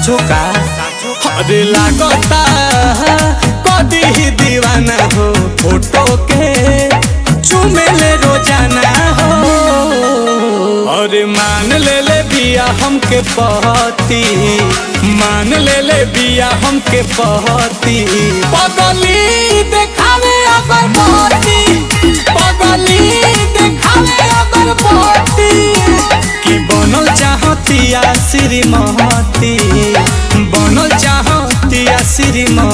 साचो का अरे लागता कदी ही दीवाना हो फोटो के चुमेले रोजाना हो। अरे मान ले बिया हमके पहती, मान ले बिया हमके पहती। पगली देखावे अगर पहती, पगली देखावे अगर पहती। कि बनल चाहतिया श्रीमती, बनल चाहतिया श्रीमती।